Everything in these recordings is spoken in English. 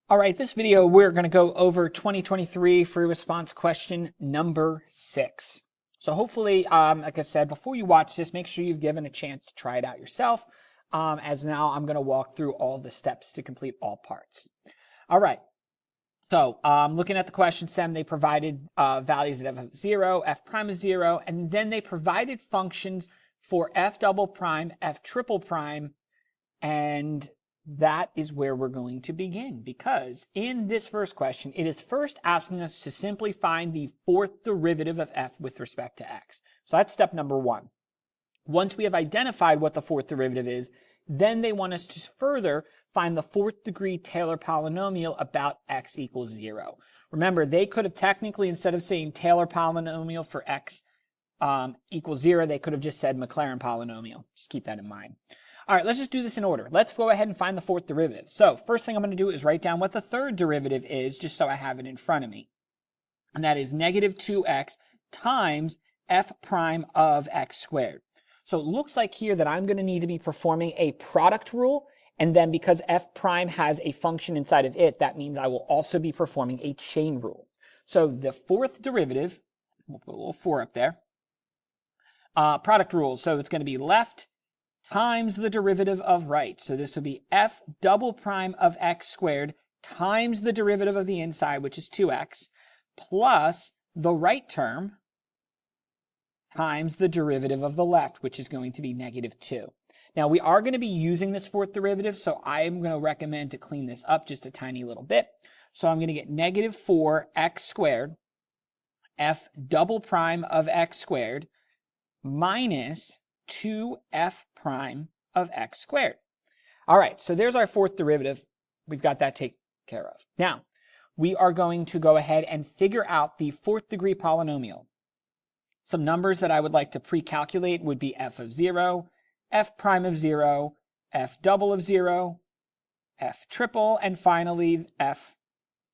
All right, this video, we're going to go over 2023 free response question number 6. So hopefully, like I said, before you watch this, make sure you've given a chance to try it out yourself, as now I'm going to walk through all the steps to complete all parts. All right, so looking at the question 7, they provided values at f of 0, f prime of 0, and then they provided functions for f double prime, f triple prime, and that is where we're going to begin, because in this first question, it is first asking us to simply find the fourth derivative of f with respect to x. So that's step number 1. Once we have identified what the fourth derivative is, then they want us to further find the fourth degree Taylor polynomial about x equals 0. Remember, they could have technically, instead of saying Taylor polynomial for x equals 0, they could have just said Maclaurin polynomial. Just keep that in mind. All right, let's just do this in order. Let's go ahead and find the fourth derivative. So first thing I'm going to do is write down what the third derivative is, just so I have it in front of me. And that is negative 2x times f prime of x squared. So it looks like here that I'm going to need to be performing a product rule. And then because f prime has a function inside of it, that means I will also be performing a chain rule. So the fourth derivative, we'll put a little 4 up there, product rule. So it's going to be left times the derivative of right. So this would be f double prime of x squared times the derivative of the inside, which is 2x, plus the right term times the derivative of the left, which is going to be negative 2. Now we are going to be using this fourth derivative, so I'm going to recommend to clean this up just a tiny little bit. So I'm going to get negative 4x squared f double prime of x squared minus 2f prime of x squared. All right, so there's our fourth derivative. We've got that taken care of. Now, we are going to go ahead and figure out the fourth degree polynomial. Some numbers that I would like to pre-calculate would be f of 0, f prime of 0, f double of 0, f triple, and finally f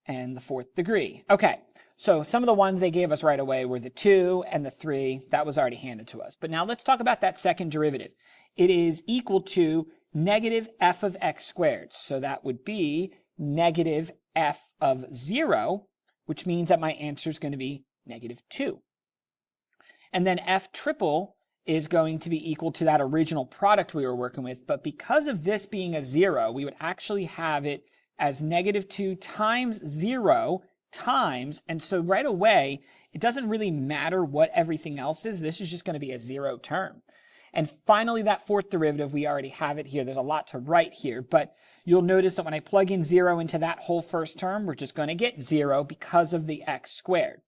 and the fourth degree. Okay. So some of the ones they gave us right away were the 2 and the 3. That was already handed to us. But now let's talk about that second derivative. It is equal to negative f of x squared. So that would be negative f of 0, which means that my answer is going to be negative 2. And then f triple is going to be equal to that original product we were working with. But because of this being a 0, we would actually have it as negative 2 times 0 times, and so right away, it doesn't really matter what everything else is. This is just going to be a 0 term. And finally, that fourth derivative, we already have it here. There's a lot to write here, but you'll notice that when I plug in 0 into that whole first term, we're just going to get 0 because of the x squared.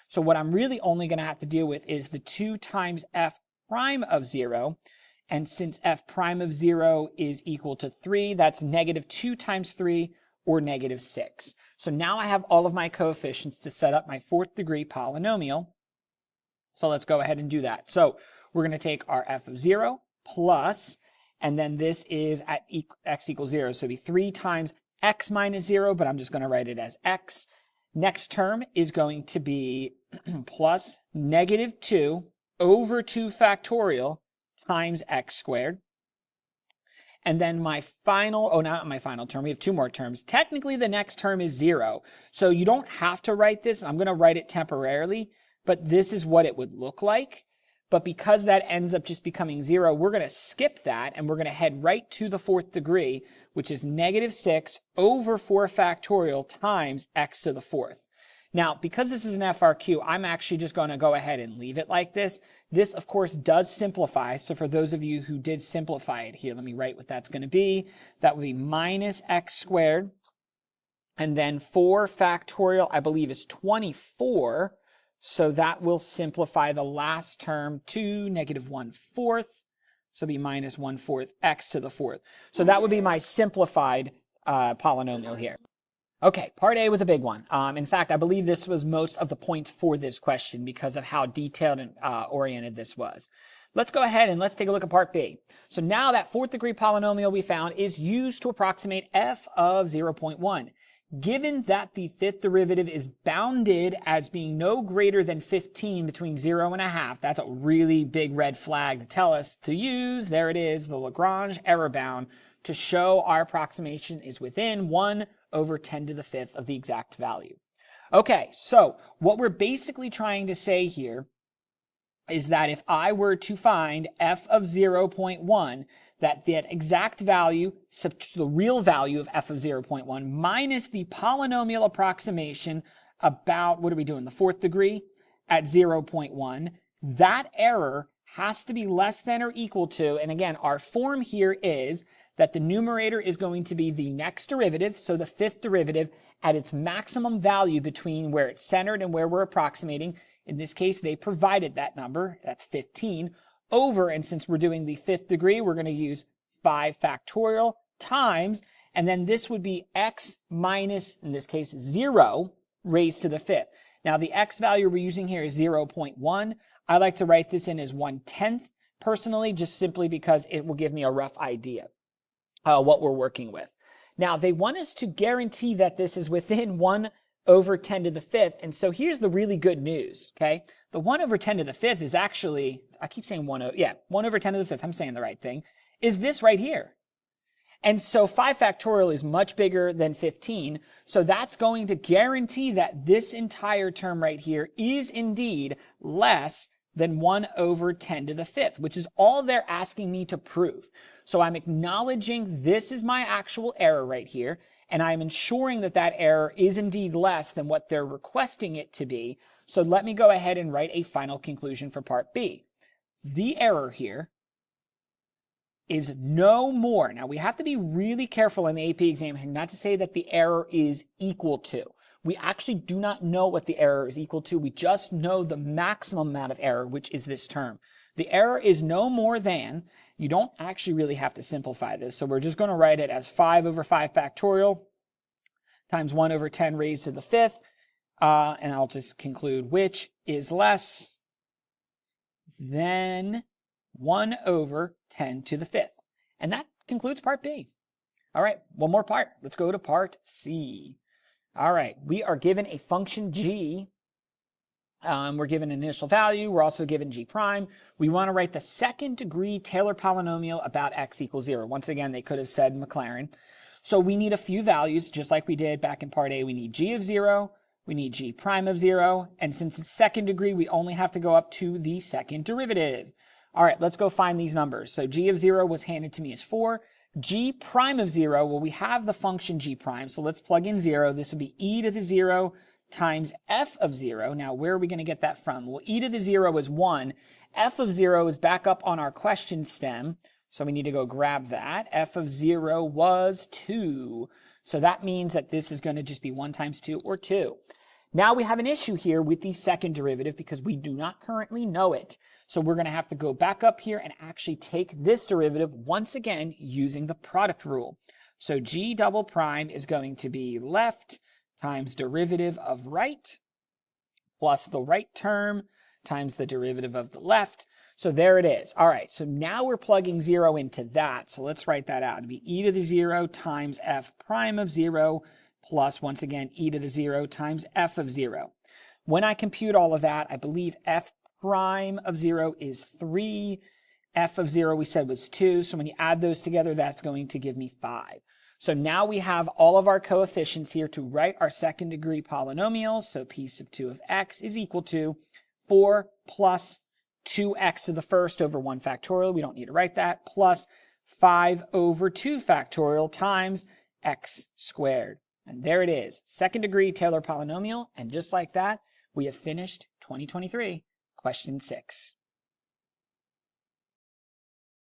So what I'm really only going to have to deal with is the 2 times f prime of 0. And since f prime of 0 is equal to 3, that's negative 2 times 3, or negative 6. So now I have all of my coefficients to set up my fourth degree polynomial. So let's go ahead and do that. So we're going to take our f of 0 plus, and then this is at x equals 0. So it'll be 3 times x minus 0, but I'm just going to write it as x. Next term is going to be plus negative 2 over 2 factorial times x squared. And then my final, oh, not my final term, we have 2 more terms. Technically, the next term is 0. So you don't have to write this. I'm going to write it temporarily, but this is what it would look like. But because that ends up just becoming 0, we're going to skip that, and we're going to head right to the fourth degree, which is negative 6 over 4 factorial times x to the fourth. Now, because this is an FRQ, I'm actually just going to go ahead and leave it like this. This, of course, does simplify. So for those of you who did simplify it here, let me write what that's going to be. That would be minus x squared. And then 4 factorial, I believe, is 24. So that will simplify the last term to negative 1/4. So it'll be minus 1/4 x to the fourth. So that would be my simplified polynomial here. Okay, part A was a big one. In fact, I believe this was most of the point for this question because of how detailed and oriented this was. Let's go ahead and let's take a look at part B. So now that fourth degree polynomial we found is used to approximate f of 0.1. Given that the fifth derivative is bounded as being no greater than 15 between 0 and a half, that's a really big red flag to tell us to use. There it is, the Lagrange error bound to show our approximation is within 1 over 10 to the 5th of the exact value. Okay, so what we're basically trying to say here is that if I were to find f of 0.1, that exact value, the real value of f of 0.1 minus the polynomial approximation about, what are we doing, the 4th degree at 0.1, that error has to be less than or equal to, and again, our form here is that the numerator is going to be the next derivative, so the 5th derivative, at its maximum value between where it's centered and where we're approximating. In this case, they provided that number, that's 15, over, and since we're doing the 5th degree, we're going to use 5 factorial times, and then this would be x minus, in this case, 0 raised to the 5th. Now, the x value we're using here is 0.1. I like to write this in as 1/10 personally, just simply because it will give me a rough idea what we're working with. Now, they want us to guarantee that this is within 1 over 10 to the 5th, and so here's the really good news, okay? The 1 over 10 to the 5th is actually, I keep saying 1 over 10 to the 5th, I'm saying the right thing, is this right here. And so 5 factorial is much bigger than 15, so that's going to guarantee that this entire term right here is indeed less than 1 over 10 to the 5th, which is all they're asking me to prove. So I'm acknowledging this is my actual error right here, and I'm ensuring that that error is indeed less than what they're requesting it to be. So let me go ahead and write a final conclusion for part B. The error here is no more. Now, we have to be really careful in the AP exam here not to say that the error is equal to. We actually do not know what the error is equal to. We just know the maximum amount of error, which is this term. The error is no more than, you don't actually really have to simplify this, so we're just going to write it as 5 over 5 factorial times 1 over 10 raised to the 5th, and I'll just conclude, which is less than 1 over 10 to the 5th. And that concludes part B. All right, one more part. Let's go to part C. All right, we are given a function g. We're given an initial value. We're also given g prime. We want to write the second degree Taylor polynomial about x equals 0. Once again, they could have said Maclaurin. So we need a few values, just like we did back in part A. We need g of 0. We need g prime of 0. And since it's second degree, we only have to go up to the second derivative. All right, let's go find these numbers. So g of 0 was handed to me as 4. G prime of 0, well, we have the function g prime, so let's plug in 0. This would be e to the 0 times f of 0. Now, where are we going to get that from? Well, e to the 0 is 1. F of 0 is back up on our question stem, so we need to go grab that. F of 0 was 2. So that means that this is going to just be 1 times 2, or 2. Now we have an issue here with the second derivative because we do not currently know it. So we're going to have to go back up here and actually take this derivative once again using the product rule. So g double prime is going to be left times derivative of right plus the right term times the derivative of the left. So there it is. All right, so now we're plugging 0 into that. So let's write that out. It'd be e to the 0 times f prime of 0 plus, once again, e to the 0 times f of 0. When I compute all of that, I believe f prime of 0 is 3. F of 0 we said was 2. So when you add those together, that's going to give me 5. So now we have all of our coefficients here to write our second degree polynomials. So p sub 2 of x is equal to 4 plus 2x to the first over 1 factorial. We don't need to write that. Plus 5 over 2 factorial times x squared. And there it is, second degree Taylor polynomial. And just like that, we have finished 2023, question 6.